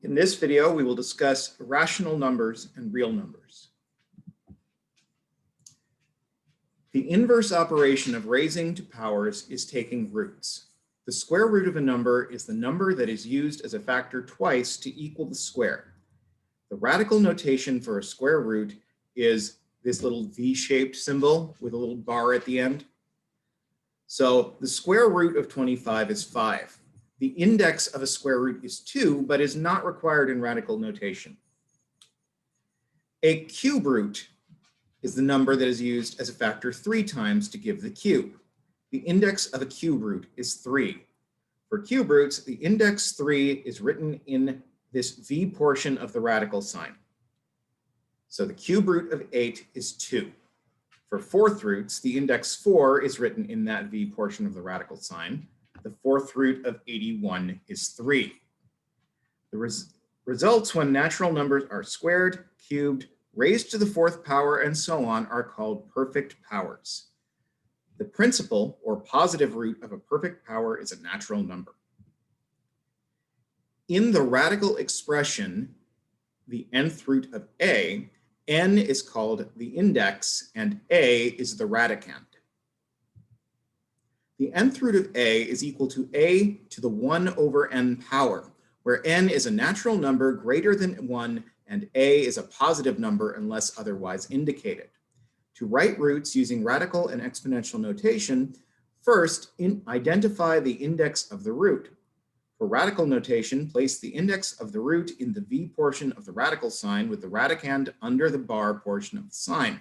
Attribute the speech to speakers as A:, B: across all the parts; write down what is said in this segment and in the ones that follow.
A: In this video, we will discuss irrational numbers and real numbers. The inverse operation of raising to powers is taking roots. The square root of a number is the number that is used as a factor twice to equal the square. The radical notation for a square root is this little V-shaped symbol with a little bar at the end. So the square root of 25 is 5. The index of a square root is 2, but is not required in radical notation. A cube root is the number that is used as a factor 3 times to give the cube. The index of a cube root is 3. For cube roots, the index 3 is written in this V portion of the radical sign. So the cube root of 8 is 2. For fourth roots, the index 4 is written in that V portion of the radical sign. The fourth root of 81 is 3. The results when natural numbers are squared, cubed, raised to the fourth power, and so on are called perfect powers. The principal or positive root of a perfect power is a natural number. In the radical expression, the nth root of a, n is called the index and a is the radicand. The nth root of a is equal to a to the 1 over n power, where n is a natural number greater than 1 and a is a positive number unless otherwise indicated. To write roots using radical and exponential notation, first identify the index of the root. For radical notation, place the index of the root in the V portion of the radical sign with the radicand under the bar portion of the sign.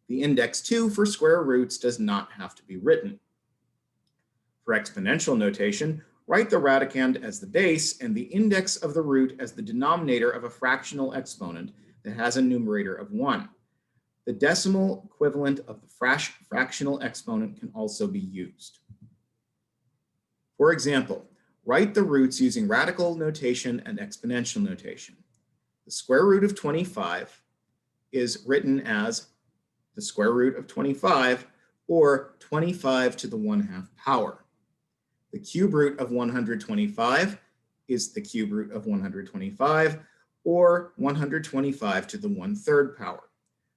A: The index 2 for square roots does not have to be written. For exponential notation, write the radicand as the base and the index of the root as the denominator of a fractional exponent that has a numerator of 1. The decimal equivalent of the fractional exponent can also be used. For example, write the roots using radical notation and exponential notation. The square root of 25 is written as the square root of 25 or 25 to the 1/2 power. The cube root of 125 is the cube root of 125 or 125 to the 1/3 power.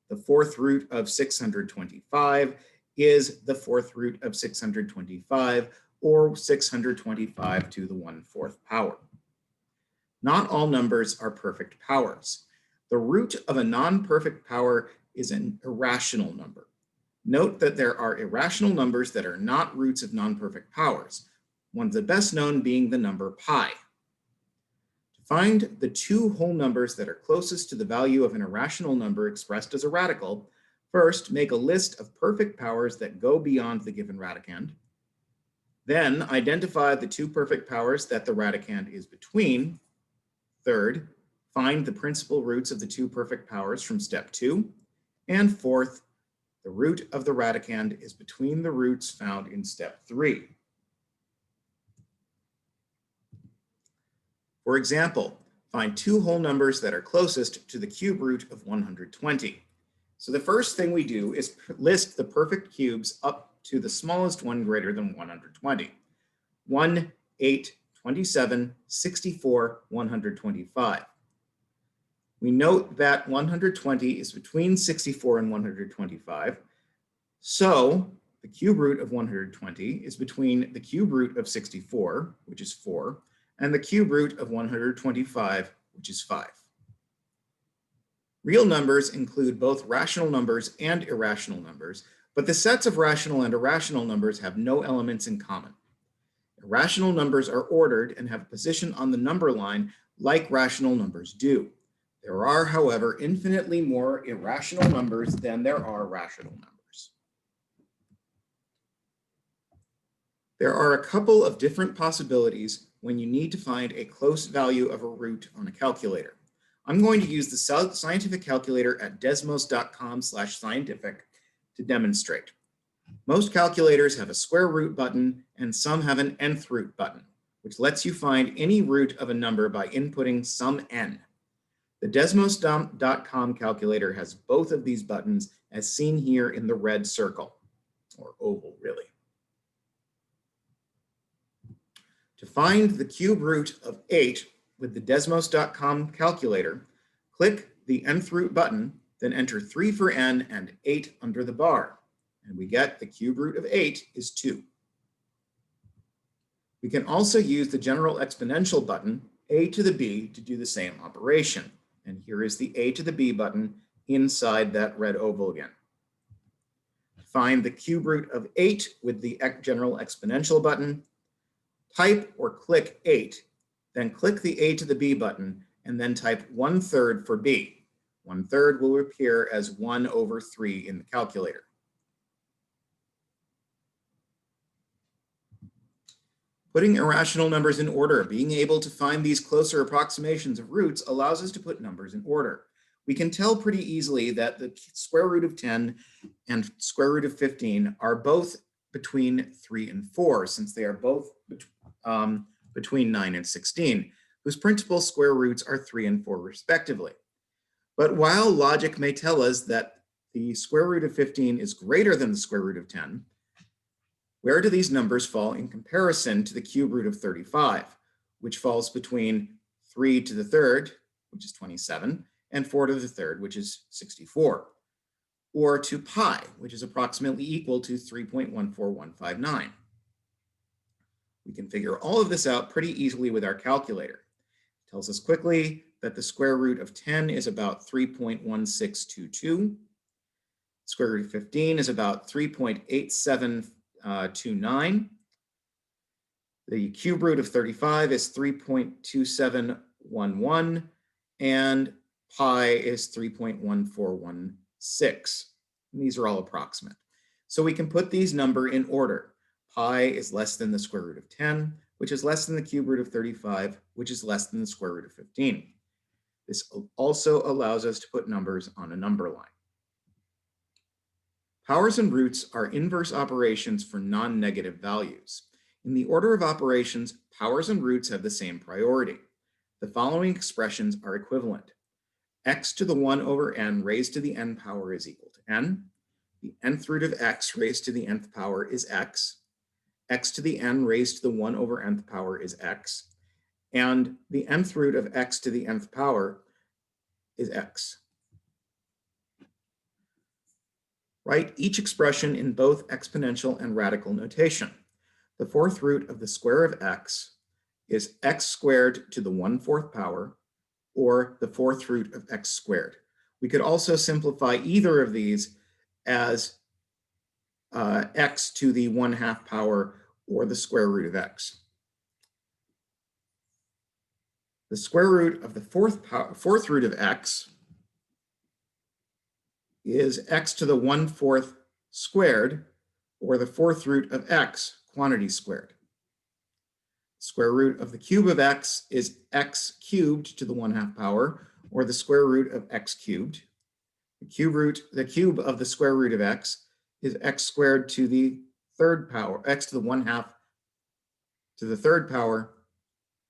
A: The fourth root of 625 is the fourth root of 625 or 625 to the 1/4 power. Not all numbers are perfect powers. The root of a non-perfect power is an irrational number. Note that there are irrational numbers that are not roots of non-perfect powers, one of the best known being the number pi. To find the two whole numbers that are closest to the value of an irrational number expressed as a radical, first make a list of perfect powers that go beyond the given radicand. Then identify the two perfect powers that the radicand is between. Third, find the principal roots of the two perfect powers from step 2. And fourth, the root of the radicand is between the roots found in step 3. For example, find two whole numbers that are closest to the cube root of 120. So the first thing we do is list the perfect cubes up to the smallest one greater than 120. 1, 8, 27, 64, 125. We note that 120 is between 64 and 125. So the cube root of 120 is between the cube root of 64, which is 4, and the cube root of 125, which is 5. Real numbers include both rational numbers and irrational numbers, but the sets of rational and irrational numbers have no elements in common. Irrational numbers are ordered and have a position on the number line like rational numbers do. There are, however, infinitely more irrational numbers than there are rational numbers. There are a couple of different possibilities when you need to find a close value of a root on a calculator. I'm going to use the scientific calculator at desmos.com/scientific to demonstrate. Most calculators have a square root button and some have an nth root button, which lets you find any root of a number by inputting some n. The Desmos.com calculator has both of these buttons as seen here in the red circle, or oval really. To find the cube root of 8, with the Desmos.com calculator, click the nth root button, then enter 3 for n and 8 under the bar, and we get the cube root of 8 is 2. We can also use the general exponential button, a to the b, to do the same operation. And here is the a to the b button inside that red oval again. Find the cube root of 8 with the general exponential button, type or click 8, then click the a to the b button, and then type 1/3 for b. 1/3 will appear as 1/3 in the calculator. Putting irrational numbers in order, being able to find these closer approximations of roots allows us to put numbers in order. We can tell pretty easily that the square root of 10 and square root of 15 are both between 3 and 4, since they are both between 9 and 16, whose principal square roots are 3 and 4 respectively. But while logic may tell us that the square root of 15 is greater than the square root of 10, where do these numbers fall in comparison to the cube root of 35, which falls between 3 to the third, which is 27, and 4 to the third, which is 64, or to pi, which is approximately equal to 3.14159. We can figure all of this out pretty easily with our calculator. It tells us quickly that the square root of 10 is about 3.1622. Square root of 15 is about 3.8729. The cube root of 35 is 3.2711, and pi is 3.1416. These are all approximate. So we can put these numbers in order. Pi is less than the square root of 10, which is less than the cube root of 35, which is less than the square root of 15. This also allows us to put numbers on a number line. Powers and roots are inverse operations for non-negative values. In the order of operations, powers and roots have the same priority. The following expressions are equivalent. X to the 1 over n raised to the n power is equal to n. The nth root of x raised to the nth power is x. X to the n raised to the 1 over nth power is x. And the nth root of x to the nth power is x. Write each expression in both exponential and radical notation. The fourth root of the square of x is x squared to the 1/4 power, or the fourth root of x squared. We could also simplify either of these as x to the 1/2 power, or the square root of x. The square root of the fourth root of x is x to the 1/4 squared, or the fourth root of x, quantity squared. Square root of the cube of x is x cubed to the 1/2 power, or the square root of x cubed. The cube of the square root of x is x squared to the third power, x to the 1/2 to the third power,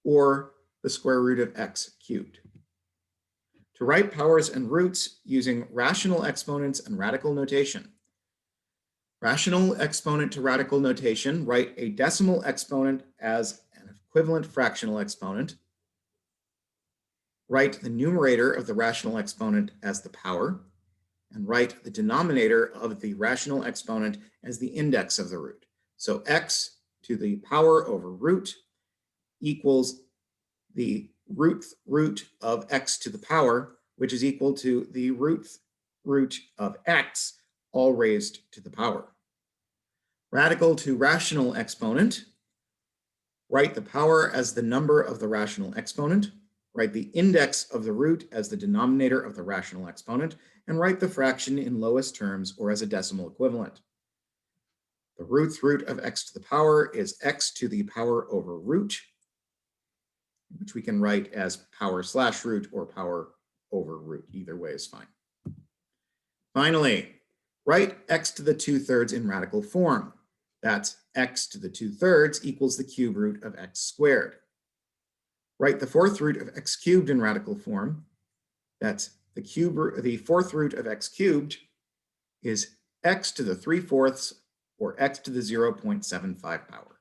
A: or the square root of x cubed. To write powers and roots using rational exponents and radical notation. Rational exponent to radical notation, write a decimal exponent as an equivalent fractional exponent. Write the numerator of the rational exponent as the power, and write the denominator of the rational exponent as the index of the root. So x to the power over root equals the root of x to the power, which is equal to the root of x, all raised to the power. Radical to rational exponent, write the power as the number of the rational exponent, write the index of the root as the denominator of the rational exponent, and write the fraction in lowest terms or as a decimal equivalent. The root of x to the power is x to the power over root, which we can write as power slash root or power over root. Either way is fine. Finally, write x to the 2/3 in radical form. That's x to the 2/3 equals the cube root of x squared. Write the fourth root of x cubed in radical form. That's the fourth root of x cubed is x to the 3/4 or x to the 0.75 power.